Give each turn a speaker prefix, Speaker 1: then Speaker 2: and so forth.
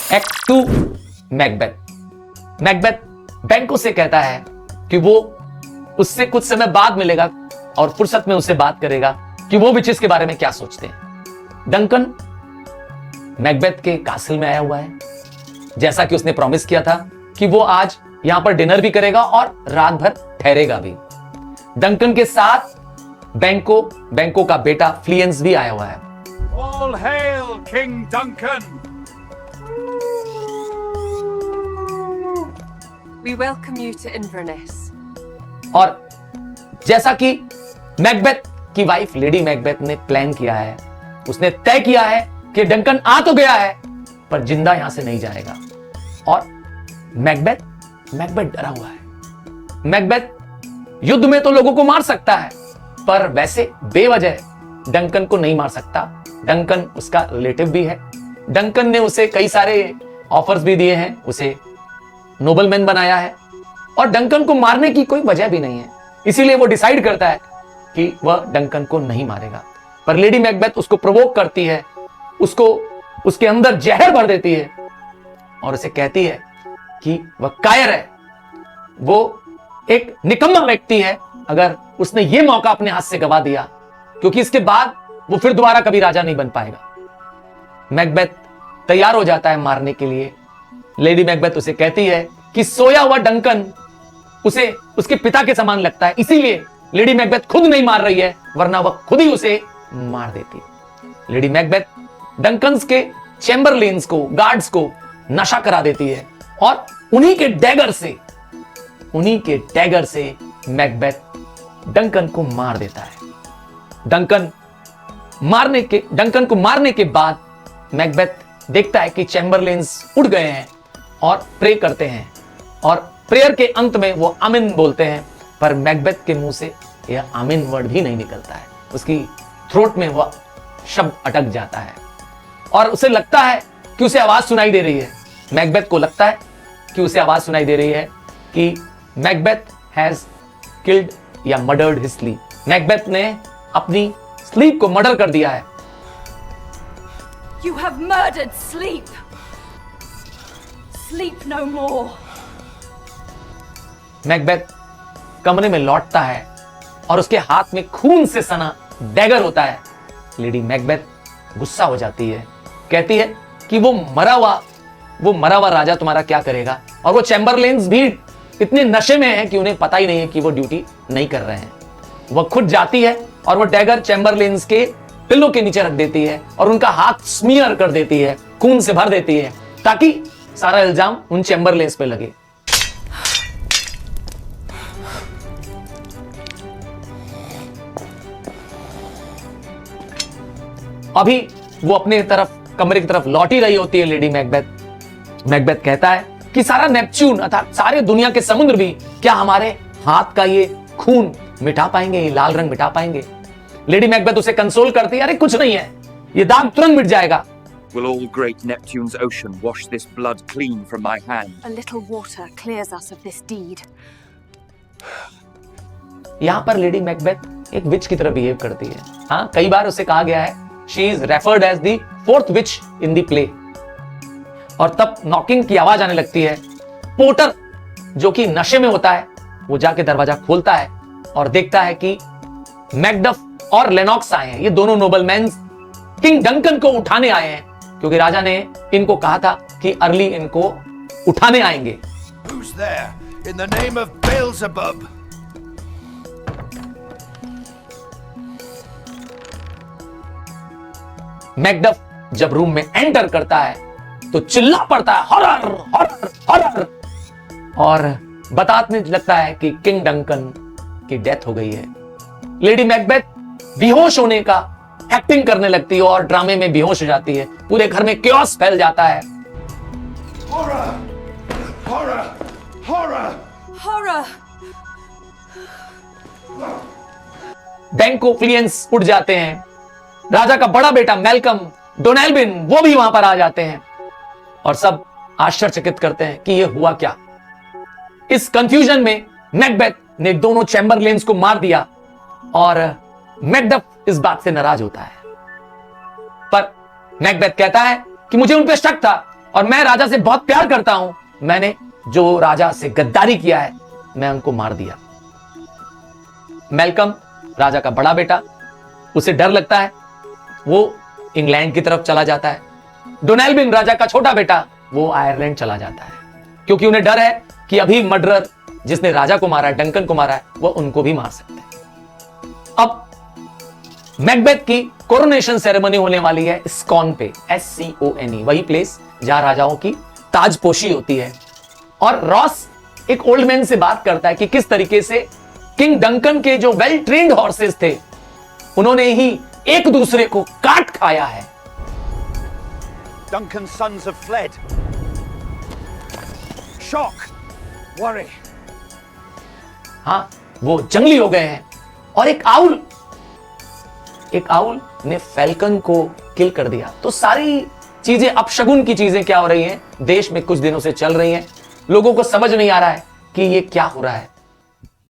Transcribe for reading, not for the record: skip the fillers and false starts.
Speaker 1: Act 2 Macbeth. Macbeth बैंको से कहता है कि वो उससे कुछ समय बाद मिलेगा और फुर्सत में उससे बात करेगा कि वो विचेस के बारे में क्या सोचते हैं। डंकन मैकबेथ के कासिल में आया हुआ है, जैसा कि उसने प्रॉमिस किया था कि वो आज यहां पर डिनर भी करेगा और रात भर ठहरेगा भी। डंकन के साथ बैंको का बेटा फ्लियंस भी आया हुआ है।
Speaker 2: All hail King Duncan!
Speaker 3: We welcome you to Inverness.
Speaker 1: और जैसा कि मैकबेथ की वाइफ लेडी मैकबेथ ने प्लान किया है, उसने तय किया है कि डंकन आ तो गया है पर जिंदा यहां से नहीं जाएगा। और मैकबेथ डरा हुआ है। मैकबेथ युद्ध में तो लोगों को मार सकता है पर वैसे बेवजह डंकन को नहीं मार सकता। डंकन उसका रिलेटिव भी है। डंकन ने उसे कई सारे ऑफर्स भी दिए हैं, उसे नोबलमैन बनाया है और डंकन को मारने की कोई वजह भी नहीं है। इसीलिए वो डिसाइड करता है कि वह डंकन को नहीं मारेगा। पर लेडी मैकबेथ उसको प्रोवोक करती है, उसको उसके अंदर जहर भर देती है और उसे कहती है कि वह कायर है, वो एक निकम्मा व्यक्ति है अगर उसने ये मौका अपने हाथ से गवा दिया, क्योंकि इसके बाद वो फिर दोबारा कभी राजा नहीं बन पाएगा। मैकबेथ तैयार हो जाता है मारने के लिए। लेडी मैकबेथ उसे कहती है कि सोया हुआ डंकन उसे उसके पिता के समान लगता है, इसीलिए लेडी मैकबेथ खुद नहीं मार रही है, वरना वह खुद ही उसे मार देती। लेडी मैकबेथ डंकन्स के चैम्बरलेन्स को, गार्ड्स को नशा करा देती है और उन्हीं के डैगर से मैकबेथ डंकन को मार देता है। डंकन को मारने के बाद मैकबेथ देखता है कि चैम्बरलेन्स उठ गए हैं और प्रे करते हैं और प्रेयर के अंत में वो आमीन बोलते हैं, पर मैकबेथ के मुंह से यह आमीन वर्ड भी नहीं निकलता है। उसकी थ्रोट में वह शब्द अटक जाता है और उसे लगता है कि उसे आवाज सुनाई दे रही है। मैकबेथ को लगता है कि उसे आवाज सुनाई दे रही है कि मैकबेथ हैज किल्ड या मर्डर्ड हिज स्लीप। मैकबेथ ने अपनी स्लीप को मर्डर कर दिया है।
Speaker 3: You have murdered sleep. Sleep no more.
Speaker 1: Macbeth कमरे में लौटता है और उसके हाथ में खून से सना डैगर होता है। लेडी मैकबेथ गुस्सा हो जाती है, कहती है कि वो मरा हुआ राजा तुम्हारा क्या करेगा। और वो चैम्बरलेन्स भी इतने नशे में है कि उन्हें पता ही नहीं है कि वो ड्यूटी नहीं कर रहे हैं। वह खुद जाती है और वो डैगर चैम्बरलेन्स के पिल्लों के नीचे रख देती है और उनका हाथ स्मीयर कर देती है, खून से भर देती है, ताकि सारा इल्जाम उन चैम्बरलेन्स पे लगे। अभी वो अपने कमरे की तरफ लौट ही रही होती है लेडी मैकबेथ। मैकबेथ कहता है कि सारा नेपच्यून अर्थात सारे दुनिया के समुद्र भी क्या हमारे हाथ का ये खून मिटा पाएंगे, ये लाल रंग मिटा पाएंगे। लेडी मैकबेथ उसे कंसोल करती है, अरे कुछ नहीं है, ये दाग तुरंत मिट जाएगा।
Speaker 2: Will all great Neptune's ocean wash this blood clean from my hand?
Speaker 3: A little water clears us of this deed.
Speaker 1: यहां पर लेडी मैकबेथ एक विच की तरह बिहेव करती है। हाँ, कई बार उसे कहा गया है she is referred as the fourth witch in the play. और तब नॉकिंग की आवाज आने लगती है। पोर्टर जो कि नशे में होता है वो जाके दरवाजा खोलता है और देखता है कि मैकडफ और लेनॉक्स आए हैं। ये दोनों नोबलमैन किंग डंकन को उठाने आए हैं, क्योंकि राजा ने इनको कहा था कि अर्ली इनको उठाने आएंगे।
Speaker 4: Who's there? In the name of Beelzebub!
Speaker 1: Macduff जब रूम में एंटर करता है तो चिल्ला पड़ता है, हॉरर हॉरर हॉरर, और बताने लगता है कि किंग डंकन की डेथ हो गई है। लेडी मैकबेथ बेहोश होने का एक्टिंग करने लगती है और ड्रामे में बेहोश हो जाती है। पूरे घर में क्योस फैल जाता है।
Speaker 4: Horror! Horror! Horror!
Speaker 3: Horror!
Speaker 1: बैंको फ्लियंस उठ जाते हैं। राजा का बड़ा बेटा मैल्कम डोनेल्बिन वो भी वहां पर आ जाते हैं और सब आश्चर्यचकित करते हैं कि ये हुआ क्या। इस कंफ्यूजन में मैकबेथ ने दोनों चैम्बरलेन्स को मार दिया और मैकडफ इस बात से नाराज होता है। पर मैकबेथ कहता है कि मुझे उन पे शक था और मैं राजा से बहुत प्यार करता हूं, मैंने जो राजा से गद्दारी किया है मैं उनको मार दिया। मैल्कम राजा का बड़ा बेटा, उसे डर लगता है, वो इंग्लैंड की तरफ चला जाता है। डोनेल्विन राजा का छोटा बेटा, वो आयरलैंड चला जाता है, क्योंकि उन्हें डर है कि अभी मर्डरर जिसने राजा को मारा है, डंकन को मारा है, वो उनको भी मार सकते हैं। अब मैकबेथ की कोरोनेशन सेरेमनी होने वाली है स्कॉन पे, SCONE, वही प्लेस जहां राजाओं की ताजपोशी होती है। और रॉस एक ओल्ड मैन से बात करता है कि किस तरीके से किंग डंकन के जो वेल ट्रेन्ड हॉर्सेस थे, उन्होंने ही एक दूसरे को काट खाया है।
Speaker 4: Duncan's sons have fled. Shock. Worry.
Speaker 1: हां, वो जंगली हो गए हैं। और एक आउल ने फैल्कन को किल कर दिया। तो सारी चीजें, अपशगुन की चीजें क्या हो रही हैं, देश में कुछ दिनों से चल रही हैं। लोगों को समझ नहीं आ रहा है कि ये क्या हो रहा है।